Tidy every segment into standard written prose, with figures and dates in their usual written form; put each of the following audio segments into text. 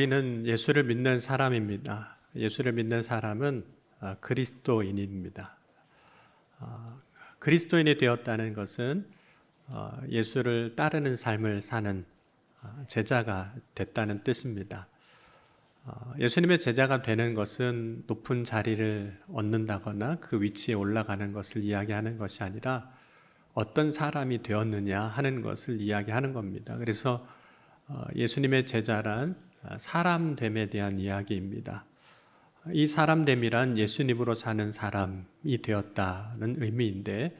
우리는 예수를 믿는 사람입니다. 예수를 믿는 사람은 그리스도인입니다. 그리스도인이 되었다는 것은 예수를 따르는 삶을 사는 제자가 됐다는 뜻입니다. 예수님의 제자가 되는 것은 높은 자리를 얻는다거나 그 위치에 올라가는 것을 이야기하는 것이 아니라 어떤 사람이 되었느냐 하는 것을 이야기하는 겁니다. 그래서 예수님의 제자란 사람됨에 대한 이야기입니다. 이 사람됨이란 예수님으로 사는 사람이 되었다는 의미인데,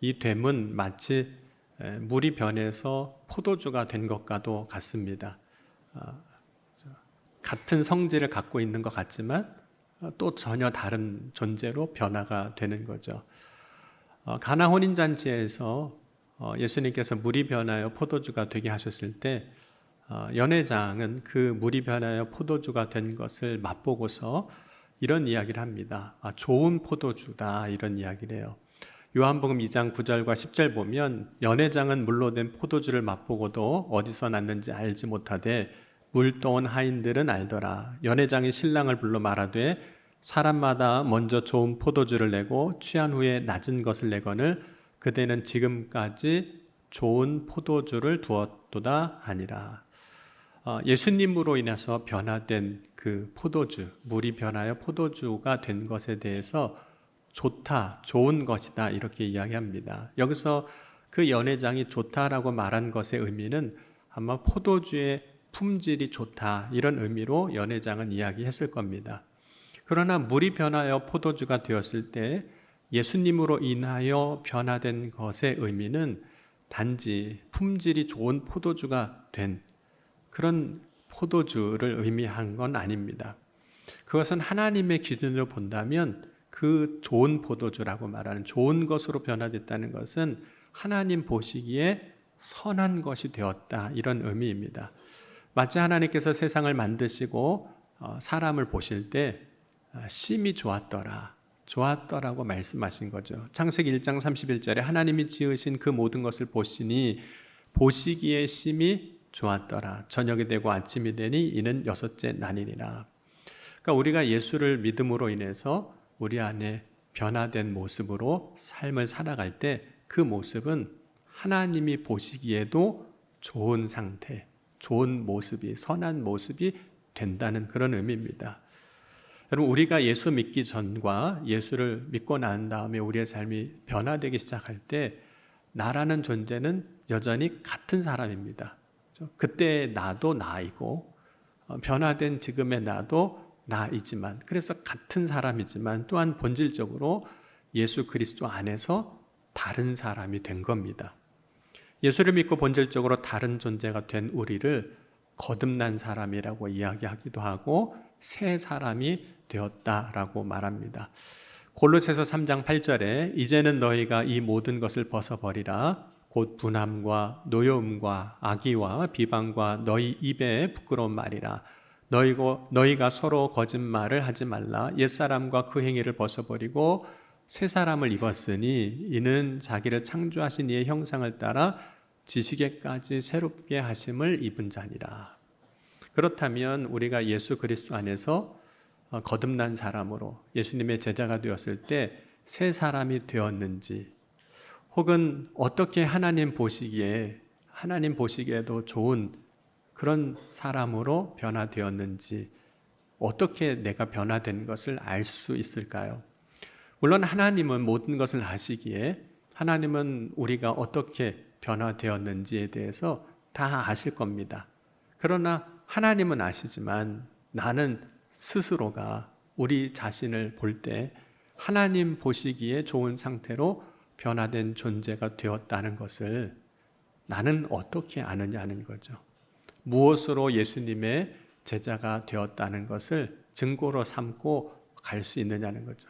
이 됨은 마치 물이 변해서 포도주가 된 것과도 같습니다. 같은 성질을 갖고 있는 것 같지만 또 전혀 다른 존재로 변화가 되는 거죠. 가나 혼인잔치에서 예수님께서 물이 변하여 포도주가 되게 하셨을 때 연회장은 그 물이 변하여 포도주가 된 것을 맛보고서 이런 이야기를 합니다. 좋은 포도주다, 이런 이야기를 해요. 요한복음 2장 9절과 10절 보면 연회장은 물로 된 포도주를 맛보고도 어디서 났는지 알지 못하되 물떠온 하인들은 알더라. 연회장이 신랑을 불러 말하되 사람마다 먼저 좋은 포도주를 내고 취한 후에 낮은 것을 내거늘 그대는 지금까지 좋은 포도주를 두었도다 하니라. 예수님으로 인해서 변화된 그 포도주, 물이 변하여 포도주가 된 것에 대해서 좋다, 좋은 것이다, 이렇게 이야기합니다. 여기서 그 연회장이 좋다라고 말한 것의 의미는 아마 포도주의 품질이 좋다, 이런 의미로 연회장은 이야기했을 겁니다. 그러나 물이 변하여 포도주가 되었을 때 예수님으로 인하여 변화된 것의 의미는 단지 품질이 좋은 포도주가 된 그런 포도주를 의미한 건 아닙니다. 그것은 하나님의 기준으로 본다면 그 좋은 포도주라고 말하는 좋은 것으로 변화됐다는 것은 하나님 보시기에 선한 것이 되었다, 이런 의미입니다. 마치 하나님께서 세상을 만드시고 사람을 보실 때 심히 좋았더라고 말씀하신 거죠. 창세기 1장 31절에 하나님이 지으신 그 모든 것을 보시니 보시기에 심히 좋았더라. 저녁이 되고 아침이 되니 이는 여섯째 날이니라. 그러니까 우리가 예수를 믿음으로 인해서 우리 안에 변화된 모습으로 삶을 살아갈 때 그 모습은 하나님이 보시기에도 좋은 상태, 좋은 모습이, 선한 모습이 된다는 그런 의미입니다. 여러분, 우리가 예수 믿기 전과 예수를 믿고 난 다음에 우리의 삶이 변화되기 시작할 때 나라는 존재는 여전히 같은 사람입니다. 그때 나도 나이고 변화된 지금의 나도 나이지만, 그래서 같은 사람이지만 또한 본질적으로 예수 그리스도 안에서 다른 사람이 된 겁니다. 예수를 믿고 본질적으로 다른 존재가 된 우리를 거듭난 사람이라고 이야기하기도 하고 새 사람이 되었다라고 말합니다. 골로새서 3장 8절에 이제는 너희가 이 모든 것을 벗어버리라. 곧 분함과 노여움과 악의와 비방과 너희 입에 부끄러운 말이라. 너희가 서로 거짓말을 하지 말라. 옛사람과 그 행위를 벗어버리고 새 사람을 입었으니 이는 자기를 창조하신 이의 형상을 따라 지식에까지 새롭게 하심을 입은 자니라. 그렇다면 우리가 예수 그리스도 안에서 거듭난 사람으로 예수님의 제자가 되었을 때 새 사람이 되었는지, 혹은 어떻게 하나님 보시기에도 좋은 그런 사람으로 변화되었는지, 어떻게 내가 변화된 것을 알 수 있을까요? 물론 하나님은 모든 것을 아시기에 하나님은 우리가 어떻게 변화되었는지에 대해서 다 아실 겁니다. 그러나 하나님은 아시지만 나는 스스로가 우리 자신을 볼 때 하나님 보시기에 좋은 상태로 변화된 존재가 되었다는 것을 나는 어떻게 아느냐는 거죠. 무엇으로 예수님의 제자가 되었다는 것을 증거로 삼고 갈 수 있느냐는 거죠.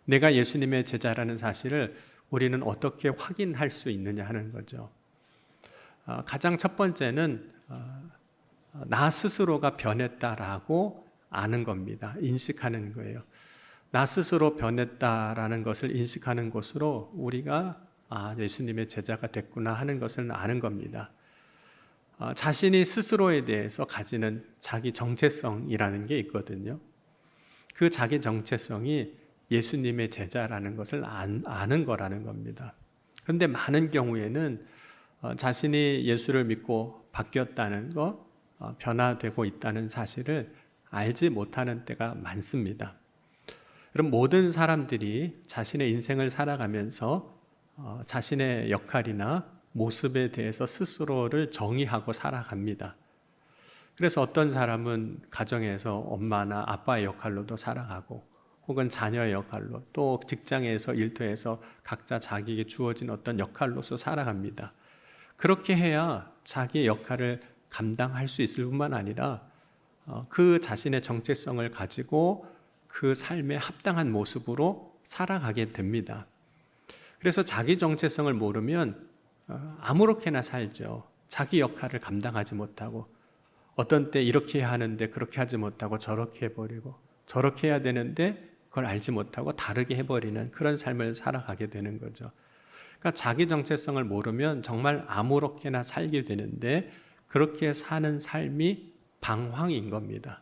내가 예수님의 제자라는 사실을 우리는 어떻게 확인할 수 있느냐 하는 거죠. 가장 첫 번째는 나 스스로가 변했다라고 아는 겁니다. 인식하는 거예요. 나 스스로 변했다라는 것을 인식하는 것으로 우리가 예수님의 제자가 됐구나 하는 것을 아는 겁니다. 자신이 스스로에 대해서 가지는 자기 정체성이라는 게 있거든요. 그 자기 정체성이 예수님의 제자라는 것을 아는 거라는 겁니다. 그런데 많은 경우에는 자신이 예수를 믿고 바뀌었다는 것, 변화되고 있다는 사실을 알지 못하는 때가 많습니다. 그럼 모든 사람들이 자신의 인생을 살아가면서 자신의 역할이나 모습에 대해서 스스로를 정의하고 살아갑니다. 그래서 어떤 사람은 가정에서 엄마나 아빠의 역할로도 살아가고, 혹은 자녀의 역할로, 또 직장에서 일터에서 각자 자기에게 주어진 어떤 역할로서 살아갑니다. 그렇게 해야 자기의 역할을 감당할 수 있을 뿐만 아니라 그 자신의 정체성을 가지고 그 삶에 합당한 모습으로 살아가게 됩니다. 그래서 자기 정체성을 모르면 아무렇게나 살죠. 자기 역할을 감당하지 못하고, 어떤 때 이렇게 해야 하는데 그렇게 하지 못하고 저렇게 해버리고, 저렇게 해야 되는데 그걸 알지 못하고 다르게 해버리는 그런 삶을 살아가게 되는 거죠. 그러니까 자기 정체성을 모르면 정말 아무렇게나 살게 되는데, 그렇게 사는 삶이 방황인 겁니다.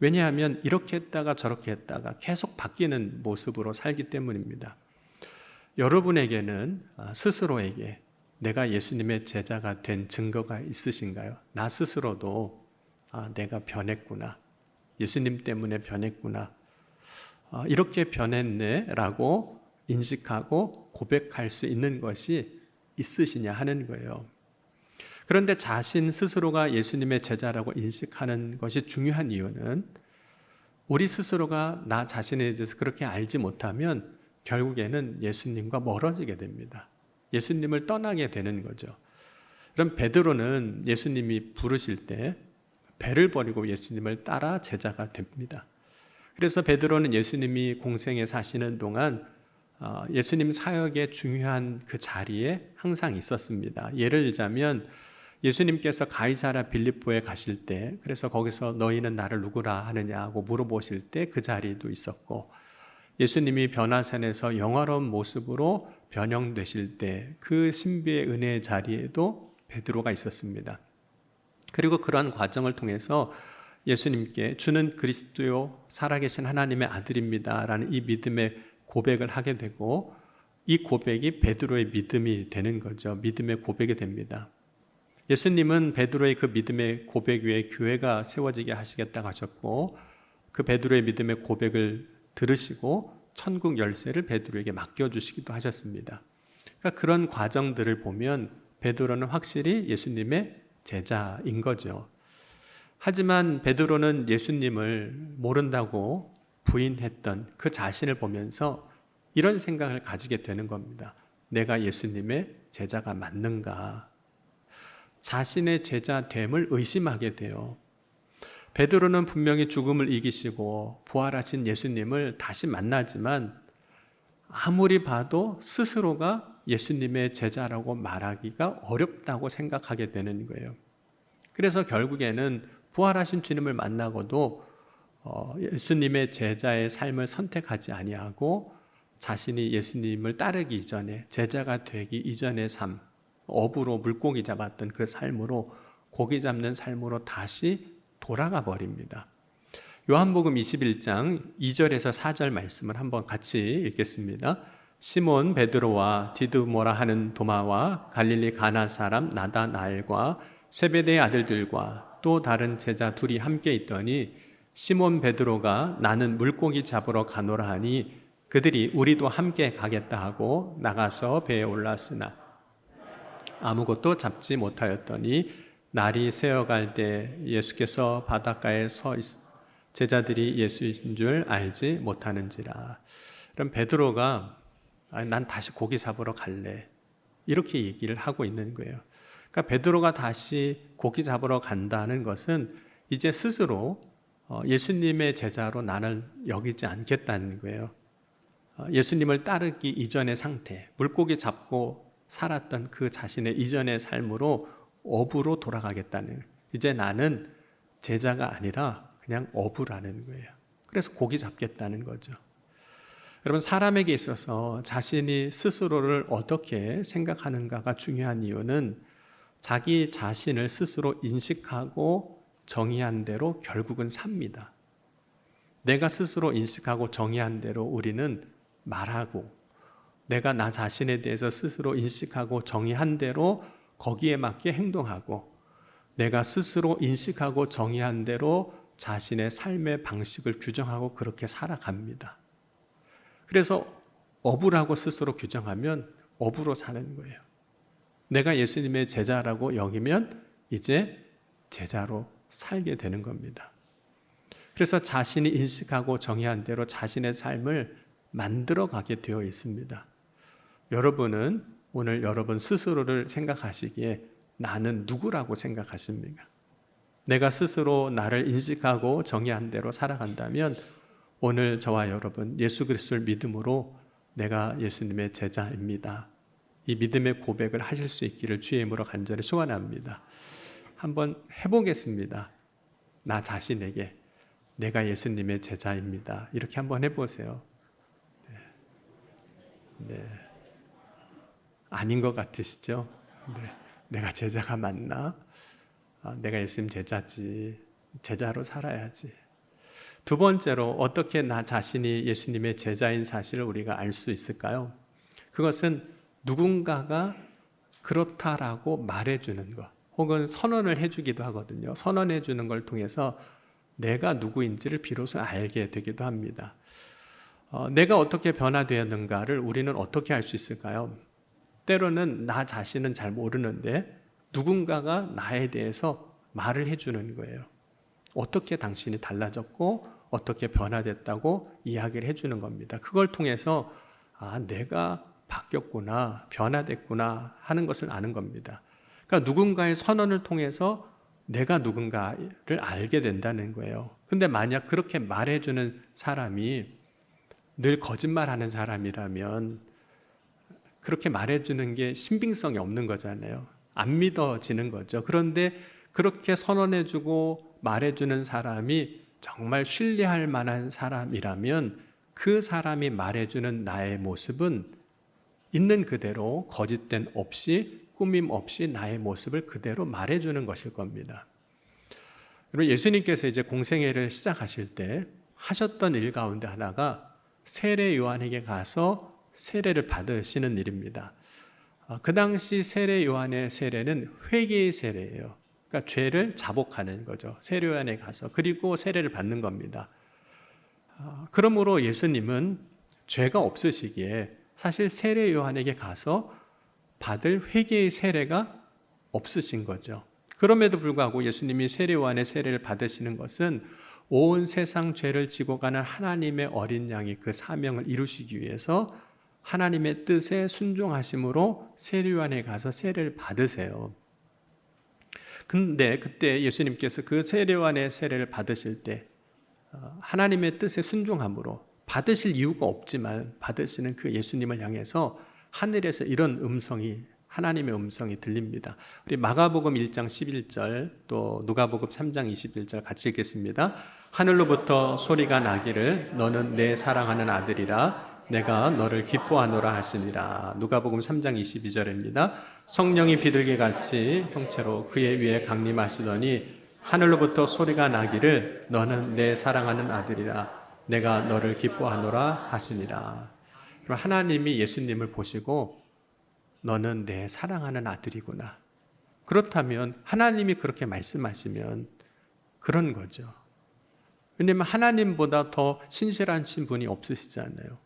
왜냐하면 이렇게 했다가 저렇게 했다가 계속 바뀌는 모습으로 살기 때문입니다. 여러분에게는 스스로에게 내가 예수님의 제자가 된 증거가 있으신가요? 나 스스로도 내가 변했구나, 예수님 때문에 변했구나, 이렇게 변했네 라고 인식하고 고백할 수 있는 것이 있으시냐 하는 거예요. 그런데 자신 스스로가 예수님의 제자라고 인식하는 것이 중요한 이유는, 우리 스스로가 나 자신에 대해서 그렇게 알지 못하면 결국에는 예수님과 멀어지게 됩니다. 예수님을 떠나게 되는 거죠. 그럼 베드로는 예수님이 부르실 때 배를 버리고 예수님을 따라 제자가 됩니다. 그래서 베드로는 예수님이 공생에 사시는 동안 예수님 사역의 중요한 그 자리에 항상 있었습니다. 예를 들자면 예수님께서 가이사랴 빌립보에 가실 때, 그래서 거기서 너희는 나를 누구라 하느냐고 물어보실 때 그 자리도 있었고, 예수님이 변화산에서 영화로운 모습으로 변형되실 때 그 신비의 은혜의 자리에도 베드로가 있었습니다. 그리고 그러한 과정을 통해서 예수님께 주는 그리스도요 살아계신 하나님의 아들입니다 라는 이 믿음의 고백을 하게 되고, 이 고백이 베드로의 믿음이 되는 거죠. 믿음의 고백이 됩니다. 예수님은 베드로의 그 믿음의 고백 위에 교회가 세워지게 하시겠다고 하셨고, 그 베드로의 믿음의 고백을 들으시고 천국 열쇠를 베드로에게 맡겨주시기도 하셨습니다. 그러니까 그런 과정들을 보면 베드로는 확실히 예수님의 제자인 거죠. 하지만 베드로는 예수님을 모른다고 부인했던 그 자신을 보면서 이런 생각을 가지게 되는 겁니다. 내가 예수님의 제자가 맞는가? 자신의 제자됨을 의심하게 돼요. 베드로는 분명히 죽음을 이기시고 부활하신 예수님을 다시 만나지만 아무리 봐도 스스로가 예수님의 제자라고 말하기가 어렵다고 생각하게 되는 거예요. 그래서 결국에는 부활하신 주님을 만나고도 예수님의 제자의 삶을 선택하지 아니하고 자신이 예수님을 따르기 이전에, 제자가 되기 이전의 삶, 어부로 물고기 잡았던 그 삶으로, 고기 잡는 삶으로 다시 돌아가 버립니다. 요한복음 21장 2절에서 4절 말씀을 한번 같이 읽겠습니다. 시몬 베드로와 디두모라 하는 도마와 갈릴리 가나 사람 나다나엘과 세베대의 아들들과 또 다른 제자 둘이 함께 있더니, 시몬 베드로가 나는 물고기 잡으러 가노라 하니 그들이 우리도 함께 가겠다 하고 나가서 배에 올랐으나 아무것도 잡지 못하였더니, 날이 새어갈 때 예수께서 바닷가에 서 제자들이 예수인 줄 알지 못하는지라. 그럼 베드로가 난 다시 고기 잡으러 갈래, 이렇게 얘기를 하고 있는 거예요. 그러니까 베드로가 다시 고기 잡으러 간다는 것은 이제 스스로 예수님의 제자로 나를 여기지 않겠다는 거예요. 예수님을 따르기 이전의 상태, 물고기 잡고 살았던 그 자신의 이전의 삶으로 어부로 돌아가겠다는, 이제 나는 제자가 아니라 그냥 어부라는 거예요. 그래서 고기 잡겠다는 거죠. 여러분, 사람에게 있어서 자신이 스스로를 어떻게 생각하는가가 중요한 이유는 자기 자신을 스스로 인식하고 정의한 대로 결국은 삽니다. 내가 스스로 인식하고 정의한 대로 우리는 말하고, 내가 나 자신에 대해서 스스로 인식하고 정의한 대로 거기에 맞게 행동하고, 내가 스스로 인식하고 정의한 대로 자신의 삶의 방식을 규정하고 그렇게 살아갑니다. 그래서 어부라고 스스로 규정하면 어부로 사는 거예요. 내가 예수님의 제자라고 여기면 이제 제자로 살게 되는 겁니다. 그래서 자신이 인식하고 정의한 대로 자신의 삶을 만들어가게 되어 있습니다. 여러분은 오늘 여러분 스스로를 생각하시기에 나는 누구라고 생각하십니까? 내가 스스로 나를 인식하고 정의한 대로 살아간다면 오늘 저와 여러분 예수 그리스도를 믿음으로 내가 예수님의 제자입니다, 이 믿음의 고백을 하실 수 있기를 주의 이름으로 간절히 소원합니다. 한번 해보겠습니다. 나 자신에게 내가 예수님의 제자입니다, 이렇게 한번 해보세요. 네. 아닌 것 같으시죠? 네. 내가 제자가 맞나? 내가 예수님 제자지. 제자로 살아야지. 두 번째로 어떻게 나 자신이 예수님의 제자인 사실을 우리가 알 수 있을까요? 그것은 누군가가 그렇다라고 말해주는 것, 혹은 선언을 해주기도 하거든요. 선언해주는 걸 통해서 내가 누구인지를 비로소 알게 되기도 합니다. 내가 어떻게 변화되었는가를 우리는 어떻게 알 수 있을까요? 때로는 나 자신은 잘 모르는데 누군가가 나에 대해서 말을 해주는 거예요. 어떻게 당신이 달라졌고 어떻게 변화됐다고 이야기를 해주는 겁니다. 그걸 통해서 내가 바뀌었구나, 변화됐구나 하는 것을 아는 겁니다. 그러니까 누군가의 선언을 통해서 내가 누군가를 알게 된다는 거예요. 근데 만약 그렇게 말해주는 사람이 늘 거짓말하는 사람이라면 그렇게 말해주는 게 신빙성이 없는 거잖아요. 안 믿어지는 거죠. 그런데 그렇게 선언해주고 말해주는 사람이 정말 신뢰할 만한 사람이라면 그 사람이 말해주는 나의 모습은 있는 그대로 거짓된 없이 꾸밈 없이 나의 모습을 그대로 말해주는 것일 겁니다. 그리고 예수님께서 이제 공생애를 시작하실 때 하셨던 일 가운데 하나가 세례 요한에게 가서 세례를 받으시는 일입니다. 그 당시 세례 요한의 세례는 회개의 세례예요. 그러니까 죄를 자복하는 거죠. 세례 요한에 가서 그리고 세례를 받는 겁니다. 그러므로 예수님은 죄가 없으시기에 사실 세례 요한에게 가서 받을 회개의 세례가 없으신 거죠. 그럼에도 불구하고 예수님이 세례 요한의 세례를 받으시는 것은 온 세상 죄를 지고 가는 하나님의 어린 양이 그 사명을 이루시기 위해서 하나님의 뜻에 순종하심으로 세례 요한에 가서 세례를 받으세요. 근데 그때 예수님께서 그 세례 요한의 세례를 받으실 때 하나님의 뜻에 순종함으로 받으실 이유가 없지만 받으시는 그 예수님을 향해서 하늘에서 이런 음성이, 하나님의 음성이 들립니다. 우리 마가복음 1장 11절 또 누가복음 3장 21절 같이 읽겠습니다. 하늘로부터 소리가 나기를 너는 내 사랑하는 아들이라 내가 너를 기뻐하노라 하시니라. 누가복음 3장 22절입니다. 성령이 비둘기같이 형체로 그의 위에 강림하시더니 하늘로부터 소리가 나기를 너는 내 사랑하는 아들이라 내가 너를 기뻐하노라 하시니라. 하나님이 예수님을 보시고 너는 내 사랑하는 아들이구나. 그렇다면 하나님이 그렇게 말씀하시면 그런 거죠. 왜냐하면 하나님보다 더 신실하신 분이 없으시잖아요.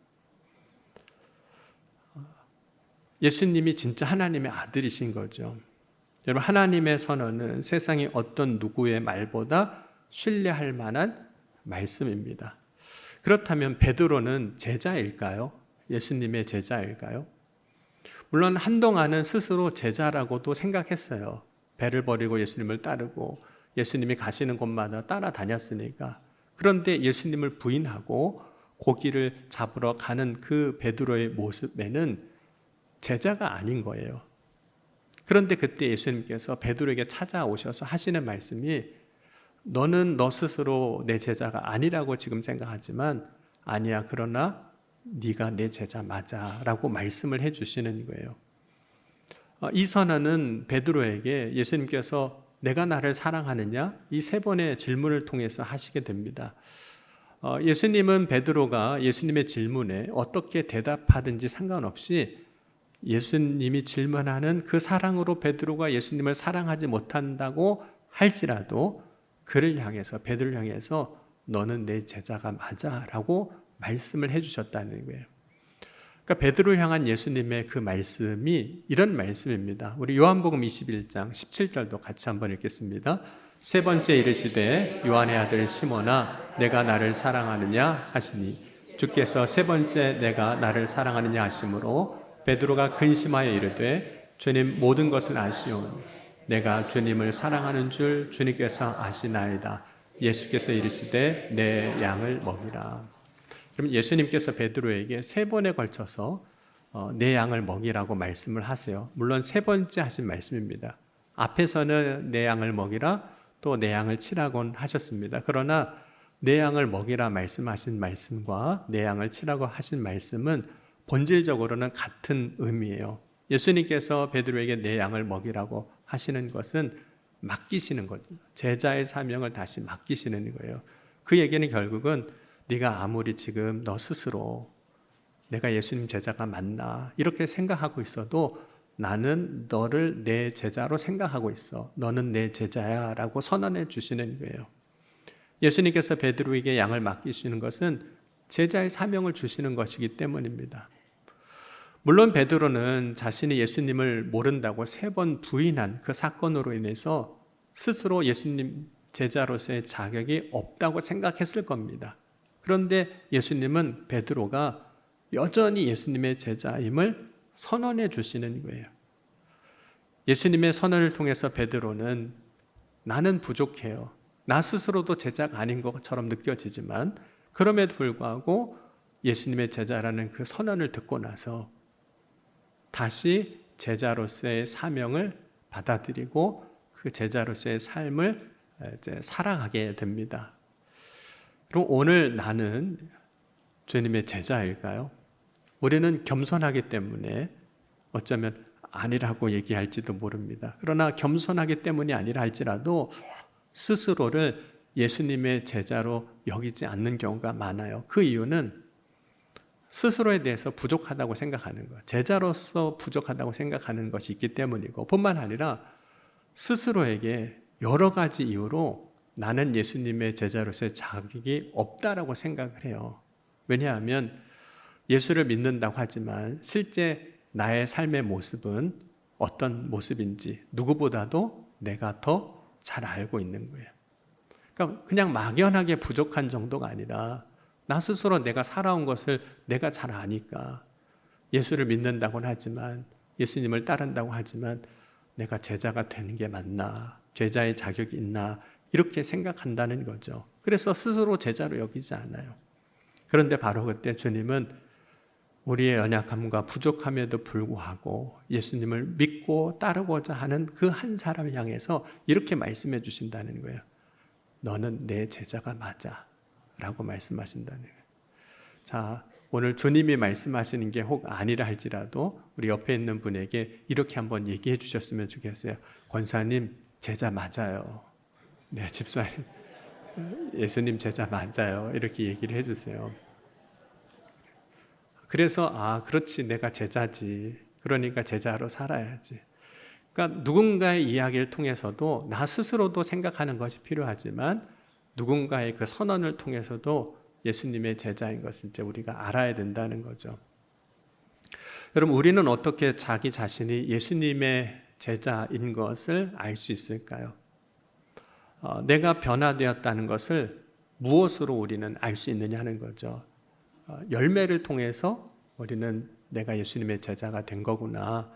예수님이 진짜 하나님의 아들이신 거죠. 여러분, 하나님의 선언은 세상의 어떤 누구의 말보다 신뢰할 만한 말씀입니다. 그렇다면 베드로는 제자일까요? 예수님의 제자일까요? 물론 한동안은 스스로 제자라고도 생각했어요. 배를 버리고 예수님을 따르고 예수님이 가시는 곳마다 따라다녔으니까. 그런데 예수님을 부인하고 고기를 잡으러 가는 그 베드로의 모습에는 제자가 아닌 거예요. 그런데 그때 예수님께서 베드로에게 찾아오셔서 하시는 말씀이 너는 너 스스로 내 제자가 아니라고 지금 생각하지만 아니야, 그러나 네가 내 제자 맞아 라고 말씀을 해주시는 거예요. 이 선언은 베드로에게 예수님께서 내가 나를 사랑하느냐? 이 세 번의 질문을 통해서 하시게 됩니다. 예수님은 베드로가 예수님의 질문에 어떻게 대답하든지 상관없이 예수님이 질문하는 그 사랑으로 베드로가 예수님을 사랑하지 못한다고 할지라도 그를 향해서, 베드로를 향해서 너는 내 제자가 맞아 라고 말씀을 해주셨다는 거예요. 그러니까 베드로를 향한 예수님의 그 말씀이 이런 말씀입니다. 우리 요한복음 21장 17절도 같이 한번 읽겠습니다. 세 번째 이르시되 요한의 아들 시몬아 내가 나를 사랑하느냐 하시니 주께서 세 번째 내가 나를 사랑하느냐 하심으로 베드로가 근심하여 이르되 주님 모든 것을 아시오니 내가 주님을 사랑하는 줄 주님께서 아시나이다. 예수께서 이르시되 내 양을 먹이라. 그럼 예수님께서 베드로에게 세 번에 걸쳐서 내 양을 먹이라고 말씀을 하세요. 물론 세 번째 하신 말씀입니다. 앞에서는 내 양을 먹이라 또 내 양을 치라고 하셨습니다. 그러나 내 양을 먹이라 말씀하신 말씀과 내 양을 치라고 하신 말씀은 본질적으로는 같은 의미예요. 예수님께서 베드로에게 내 양을 먹이라고 하시는 것은 맡기시는 거죠. 제자의 사명을 다시 맡기시는 거예요. 그 얘기는 결국은 네가 아무리 지금 너 스스로 내가 예수님 제자가 맞나 이렇게 생각하고 있어도 나는 너를 내 제자로 생각하고 있어. 너는 내 제자야 라고 선언해 주시는 거예요. 예수님께서 베드로에게 양을 맡기시는 것은 제자의 사명을 주시는 것이기 때문입니다. 물론 베드로는 자신이 예수님을 모른다고 세 번 부인한 그 사건으로 인해서 스스로 예수님 제자로서의 자격이 없다고 생각했을 겁니다. 그런데 예수님은 베드로가 여전히 예수님의 제자임을 선언해 주시는 거예요. 예수님의 선언을 통해서 베드로는 나는 부족해요. 나 스스로도 제자가 아닌 것처럼 느껴지지만 그럼에도 불구하고 예수님의 제자라는 그 선언을 듣고 나서 다시 제자로서의 사명을 받아들이고 그 제자로서의 삶을 이제 살아가게 됩니다. 그럼 오늘 나는 주님의 제자일까요? 우리는 겸손하기 때문에 어쩌면 아니라고 얘기할지도 모릅니다. 그러나 겸손하기 때문이 아니라 할지라도 스스로를 예수님의 제자로 여기지 않는 경우가 많아요. 그 이유는 스스로에 대해서 부족하다고 생각하는 것, 제자로서 부족하다고 생각하는 것이 있기 때문이고 뿐만 아니라 스스로에게 여러 가지 이유로 나는 예수님의 제자로서의 자격이 없다라고 생각을 해요. 왜냐하면 예수를 믿는다고 하지만 실제 나의 삶의 모습은 어떤 모습인지 누구보다도 내가 더 잘 알고 있는 거예요. 그러니까 그냥 막연하게 부족한 정도가 아니라 나 스스로 내가 살아온 것을 내가 잘 아니까 예수를 믿는다고는 하지만 예수님을 따른다고 하지만 내가 제자가 되는 게 맞나? 제자의 자격이 있나? 이렇게 생각한다는 거죠. 그래서 스스로 제자로 여기지 않아요. 그런데 바로 그때 주님은 우리의 연약함과 부족함에도 불구하고 예수님을 믿고 따르고자 하는 그 한 사람을 향해서 이렇게 말씀해 주신다는 거예요. 너는 내 제자가 맞아 라고 말씀하신다는 거예요. 자, 오늘 주님이 말씀하시는 게 혹 아니라 할지라도 우리 옆에 있는 분에게 이렇게 한번 얘기해 주셨으면 좋겠어요. 권사님 제자 맞아요. 네, 집사님 예수님 제자 맞아요. 이렇게 얘기를 해주세요. 그래서 그렇지 내가 제자지. 그러니까 제자로 살아야지. 그러니까 누군가의 이야기를 통해서도 나 스스로도 생각하는 것이 필요하지만 누군가의 그 선언을 통해서도 예수님의 제자인 것을 이제 우리가 알아야 된다는 거죠. 여러분 우리는 어떻게 자기 자신이 예수님의 제자인 것을 알 수 있을까요? 내가 변화되었다는 것을 무엇으로 우리는 알 수 있느냐 하는 거죠. 열매를 통해서 우리는 내가 예수님의 제자가 된 거구나,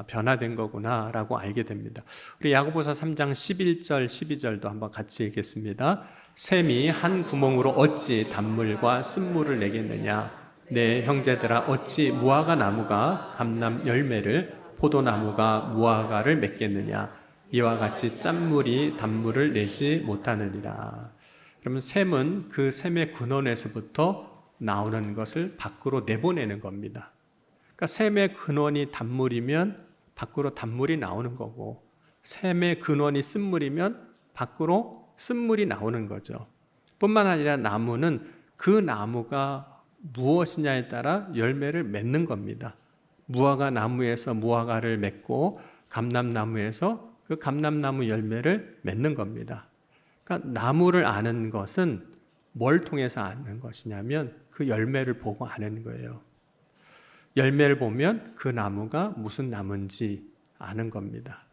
변화된 거구나 라고 알게 됩니다. 우리 야고보서 3장 11절 12절도 한번 같이 읽겠습니다. 샘이 한 구멍으로 어찌 단물과 쓴물을 내겠느냐. 내 형제들아 어찌 무화과 나무가 감람 열매를 포도나무가 무화과를 맺겠느냐. 이와 같이 짠물이 단물을 내지 못하느니라. 그러면 샘은 그 샘의 근원에서부터 나오는 것을 밖으로 내보내는 겁니다. 그러니까 샘의 근원이 단물이면 밖으로 단물이 나오는 거고, 샘의 근원이 쓴물이면 밖으로 쓴물이 나오는 거죠. 뿐만 아니라 나무는 그 나무가 무엇이냐에 따라 열매를 맺는 겁니다. 무화과 나무에서 무화과를 맺고 감람나무에서 그 감람나무 열매를 맺는 겁니다. 그러니까 나무를 아는 것은 뭘 통해서 아는 것이냐면 그 열매를 보고 아는 거예요. 열매를 보면 그 나무가 무슨 나무인지 아는 겁니다.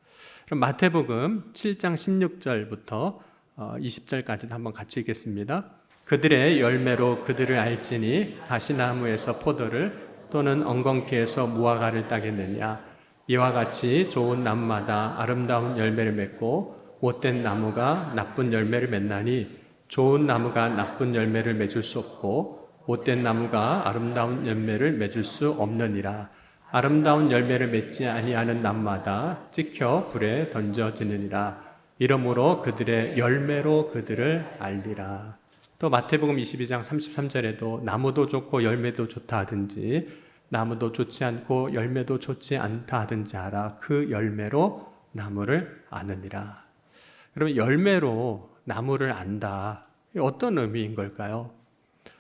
그럼 마태복음 7장 16절부터 20절까지 한번 같이 읽겠습니다. 그들의 열매로 그들을 알지니 가시나무에서 포도를 또는 엉겅퀴에서 무화과를 따겠느냐. 이와 같이 좋은 나무마다 아름다운 열매를 맺고 못된 나무가 나쁜 열매를 맺나니 좋은 나무가 나쁜 열매를 맺을 수 없고 못된 나무가 아름다운 열매를 맺을 수 없느니라. 아름다운 열매를 맺지 아니하는 나무마다 찍혀 불에 던져지느니라. 이러므로 그들의 열매로 그들을 알리라. 또 마태복음 22장 33절에도 나무도 좋고 열매도 좋다 하든지 나무도 좋지 않고 열매도 좋지 않다 하든지 알아. 그 열매로 나무를 아느니라. 그러면 열매로 나무를 안다. 어떤 의미인 걸까요?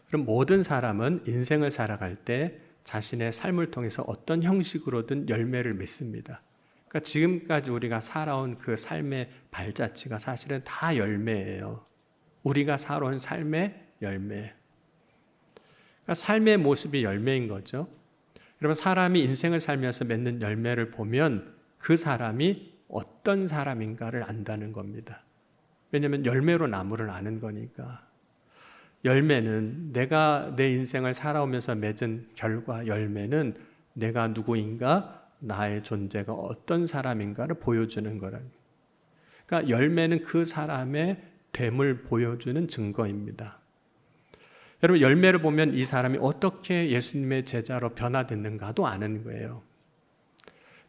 그럼 모든 사람은 인생을 살아갈 때 자신의 삶을 통해서 어떤 형식으로든 열매를 맺습니다. 그러니까 지금까지 우리가 살아온 그 삶의 발자취가 사실은 다 열매예요. 우리가 살아온 삶의 열매. 그러니까 삶의 모습이 열매인 거죠. 여러분, 사람이 인생을 살면서 맺는 열매를 보면 그 사람이 어떤 사람인가를 안다는 겁니다. 왜냐하면 열매로 나무를 아는 거니까. 열매는 내가 내 인생을 살아오면서 맺은 결과, 열매는 내가 누구인가, 나의 존재가 어떤 사람인가를 보여주는 거라. 그러니까 열매는 그 사람의 됨을 보여주는 증거입니다. 여러분, 열매를 보면 이 사람이 어떻게 예수님의 제자로 변화됐는가도 아는 거예요.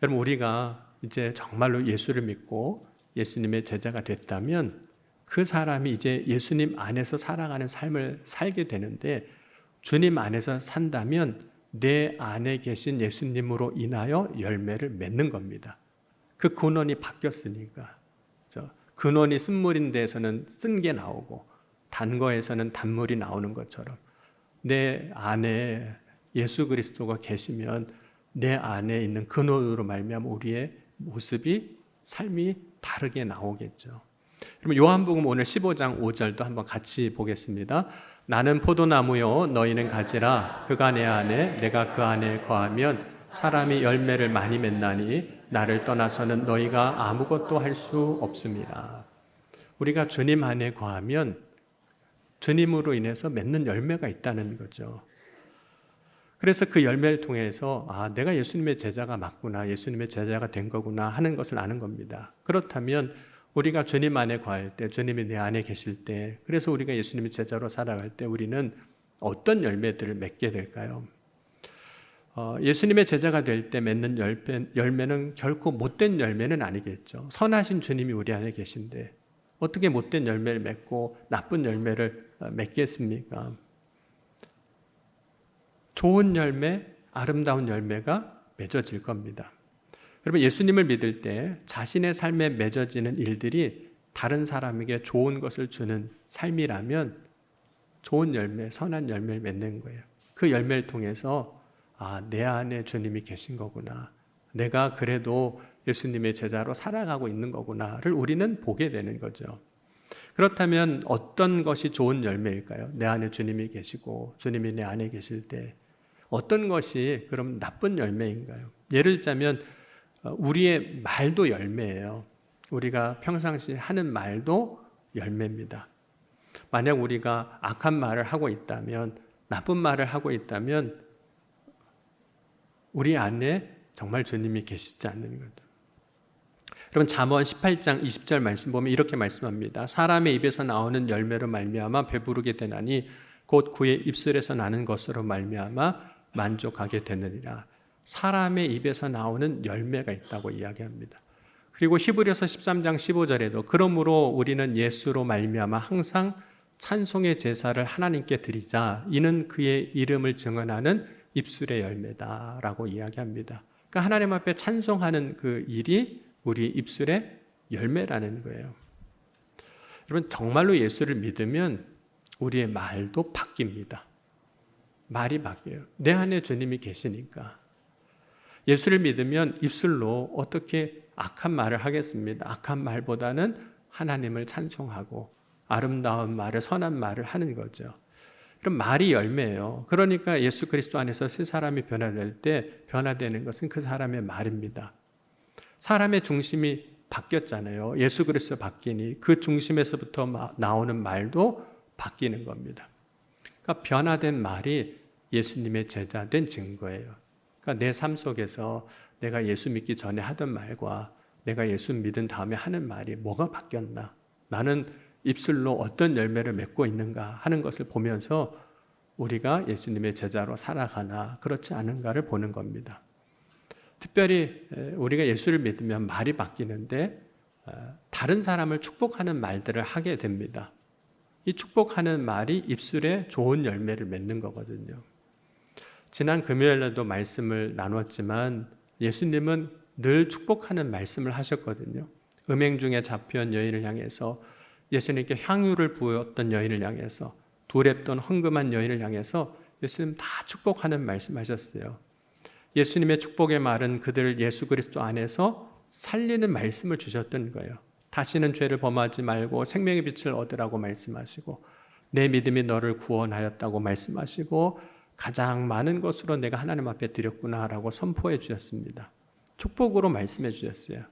여러분, 우리가 이제 정말로 예수를 믿고 예수님의 제자가 됐다면 그 사람이 이제 예수님 안에서 살아가는 삶을 살게 되는데, 주님 안에서 산다면 내 안에 계신 예수님으로 인하여 열매를 맺는 겁니다. 그 근원이 바뀌었으니까. 근원이 쓴물인 데에서는 쓴 게 나오고 단 거에서는 단물이 나오는 것처럼 내 안에 예수 그리스도가 계시면 내 안에 있는 근원으로 말미암아 우리의 모습이, 삶이 다르게 나오겠죠. 그러면 요한복음 오늘 15장 5절도 한번 같이 보겠습니다. 나는 포도나무요 너희는 가지라. 그가 내 안에 내가 그 안에 거하면 사람이 열매를 많이 맺나니 나를 떠나서는 너희가 아무것도 할 수 없습니다. 우리가 주님 안에 거하면 주님으로 인해서 맺는 열매가 있다는 거죠. 그래서 그 열매를 통해서 내가 예수님의 제자가 맞구나, 예수님의 제자가 된 거구나 하는 것을 아는 겁니다. 그렇다면 우리가 주님 안에 거할 때, 주님이 내 안에 계실 때, 그래서 우리가 예수님의 제자로 살아갈 때 우리는 어떤 열매들을 맺게 될까요? 예수님의 제자가 될 때 맺는 열매는 결코 못된 열매는 아니겠죠. 선하신 주님이 우리 안에 계신데 어떻게 못된 열매를 맺고 나쁜 열매를 맺겠습니까? 좋은 열매, 아름다운 열매가 맺어질 겁니다. 여러분, 예수님을 믿을 때 자신의 삶에 맺어지는 일들이 다른 사람에게 좋은 것을 주는 삶이라면 좋은 열매, 선한 열매를 맺는 거예요. 그 열매를 통해서 내 안에 주님이 계신 거구나, 내가 그래도 예수님의 제자로 살아가고 있는 거구나를 우리는 보게 되는 거죠. 그렇다면 어떤 것이 좋은 열매일까요? 내 안에 주님이 계시고 주님이 내 안에 계실 때 어떤 것이 그럼 나쁜 열매인가요? 예를 들자면 우리의 말도 열매예요. 우리가 평상시에 하는 말도 열매입니다. 만약 우리가 악한 말을 하고 있다면, 나쁜 말을 하고 있다면 우리 안에 정말 주님이 계시지 않는 거죠. 여러분, 잠언 18장 20절 말씀 보면 이렇게 말씀합니다. 사람의 입에서 나오는 열매로 말미암아 배부르게 되나니 곧 그의 입술에서 나는 것으로 말미암아 만족하게 되느니라. 사람의 입에서 나오는 열매가 있다고 이야기합니다. 그리고 히브리서 13장 15절에도 그러므로 우리는 예수로 말미암아 항상 찬송의 제사를 하나님께 드리자. 이는 그의 이름을 증언하는 입술의 열매다라고 이야기합니다. 그러니까 그러니까 하나님 앞에 찬송하는 그 일이 우리 입술의 열매라는 거예요. 여러분, 정말로 예수를 믿으면 우리의 말도 바뀝니다. 말이 바뀌어요. 내 안에 주님이 계시니까. 예수를 믿으면 입술로 어떻게 악한 말을 하겠습니다. 악한 말보다는 하나님을 찬송하고 아름다운 말을, 선한 말을 하는 거죠. 그럼 말이 열매예요. 그러니까 예수 그리스도 안에서 새 사람이 변화될 때 변화되는 것은 그 사람의 말입니다. 사람의 중심이 바뀌었잖아요. 예수 그리스도 바뀌니 그 중심에서부터 나오는 말도 바뀌는 겁니다. 그러니까 변화된 말이 예수님의 제자 된 증거예요. 그러니까 내 삶 속에서 내가 예수 믿기 전에 하던 말과 내가 예수 믿은 다음에 하는 말이 뭐가 바뀌었나? 나는 입술로 어떤 열매를 맺고 있는가 하는 것을 보면서 우리가 예수님의 제자로 살아가나 그렇지 않은가를 보는 겁니다. 특별히 우리가 예수를 믿으면 말이 바뀌는데 다른 사람을 축복하는 말들을 하게 됩니다. 이 축복하는 말이 입술에 좋은 열매를 맺는 거거든요. 지난 금요일에도 말씀을 나눴지만 예수님은 늘 축복하는 말씀을 하셨거든요. 음행 중에 잡혀온 여인을 향해서, 예수님께 향유를 부었던 여인을 향해서, 두렵던 헌금한 여인을 향해서 예수님 다 축복하는 말씀하셨어요. 예수님의 축복의 말은 그들을 예수 그리스도 안에서 살리는 말씀을 주셨던 거예요. 다시는 죄를 범하지 말고 생명의 빛을 얻으라고 말씀하시고, 내 믿음이 너를 구원하였다고 말씀하시고, 가장 많은 것으로 내가 하나님 앞에 드렸구나라고 선포해 주셨습니다. 축복으로 말씀해 주셨어요.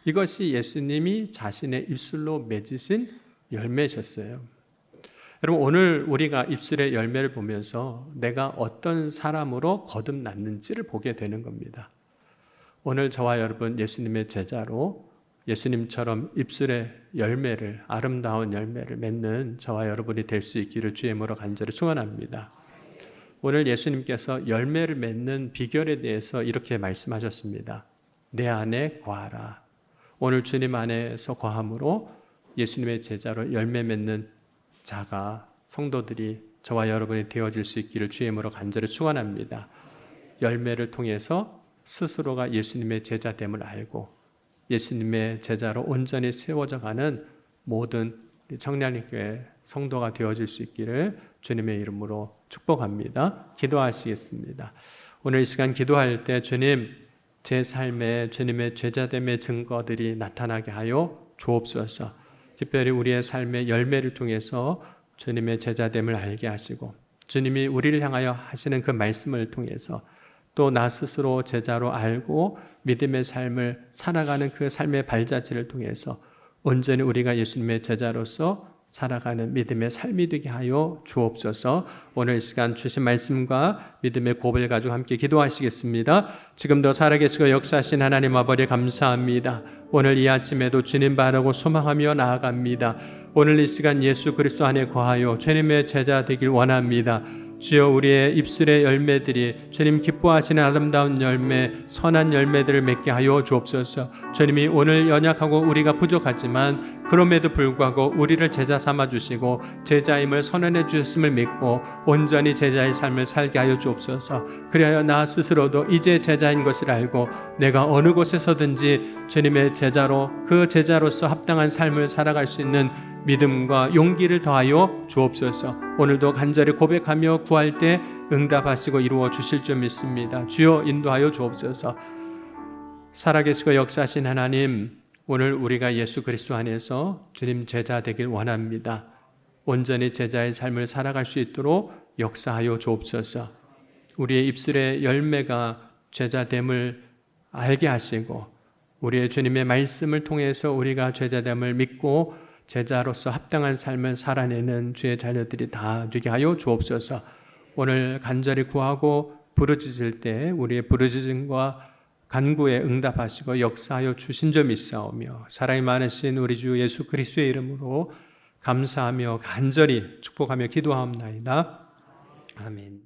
이것이 예수님이 자신의 입술로 맺으신 열매셨어요. 여러분, 오늘 우리가 입술의 열매를 보면서 내가 어떤 사람으로 거듭났는지를 보게 되는 겁니다. 오늘 저와 여러분 예수님의 제자로 예수님처럼 입술의 열매를, 아름다운 열매를 맺는 저와 여러분이 될 수 있기를 주의 이름으로 간절히 축원합니다. 오늘 예수님께서 열매를 맺는 비결에 대해서 이렇게 말씀하셨습니다. 내 안에 거하라. 오늘 주님 안에서 거함으로 예수님의 제자로 열매 맺는 자가, 성도들이 저와 여러분이 되어질 수 있기를 주의 이름으로 간절히 축원합니다. 열매를 통해서 스스로가 예수님의 제자됨을 알고 예수님의 제자로 온전히 세워져 가는 모든 청량리교회 성도가 되어질 수 있기를 주님의 이름으로 축복합니다. 기도하시겠습니다. 오늘 이 시간 기도할 때 주님, 제 삶에 주님의 제자됨의 증거들이 나타나게 하여 주옵소서. 특별히 우리의 삶의 열매를 통해서 주님의 제자됨을 알게 하시고, 주님이 우리를 향하여 하시는 그 말씀을 통해서 또 나 스스로 제자로 알고 믿음의 삶을 살아가는 그 삶의 발자취를 통해서 온전히 우리가 예수님의 제자로서 살아가는 믿음의 삶이 되게 하여 주옵소서. 오늘 이 시간 주신 말씀과 믿음의 고백을 가지고 함께 기도하시겠습니다. 지금도 살아계시고 역사하신 하나님 아버지 감사합니다. 오늘 이 아침에도 주님 바라고 소망하며 나아갑니다. 오늘 이 시간 예수 그리스도 안에 거하여 주님의 제자 되길 원합니다. 주여, 우리의 입술의 열매들이 주님 기뻐하시는 아름다운 열매, 선한 열매들을 맺게 하여 주옵소서. 주님이 오늘 연약하고 우리가 부족하지만 그럼에도 불구하고 우리를 제자 삼아 주시고 제자임을 선언해 주셨음을 믿고 온전히 제자의 삶을 살게 하여 주옵소서. 그리하여 나 스스로도 이제 제자인 것을 알고 내가 어느 곳에서든지 주님의 제자로, 그 제자로서 합당한 삶을 살아갈 수 있는 믿음과 용기를 더하여 주옵소서. 오늘도 간절히 고백하며 구할 때 응답하시고 이루어 주실 줄 믿습니다. 주여 인도하여 주옵소서. 살아계시고 역사하신 하나님, 오늘 우리가 예수 그리스도 안에서 주님 제자 되길 원합니다. 온전히 제자의 삶을 살아갈 수 있도록 역사하여 주옵소서. 우리의 입술의 열매가 제자됨을 알게 하시고 우리의 주님의 말씀을 통해서 우리가 제자됨을 믿고 제자로서 합당한 삶을 살아내는 주의 자녀들이 다 되게 하여 주옵소서. 오늘 간절히 구하고 부르짖을 때 우리의 부르짖음과 간구에 응답하시고 역사하여 주신 점 있사오며 사랑이 많으신 우리 주 예수 그리스도의 이름으로 감사하며 간절히 축복하며 기도하옵나이다. 아멘.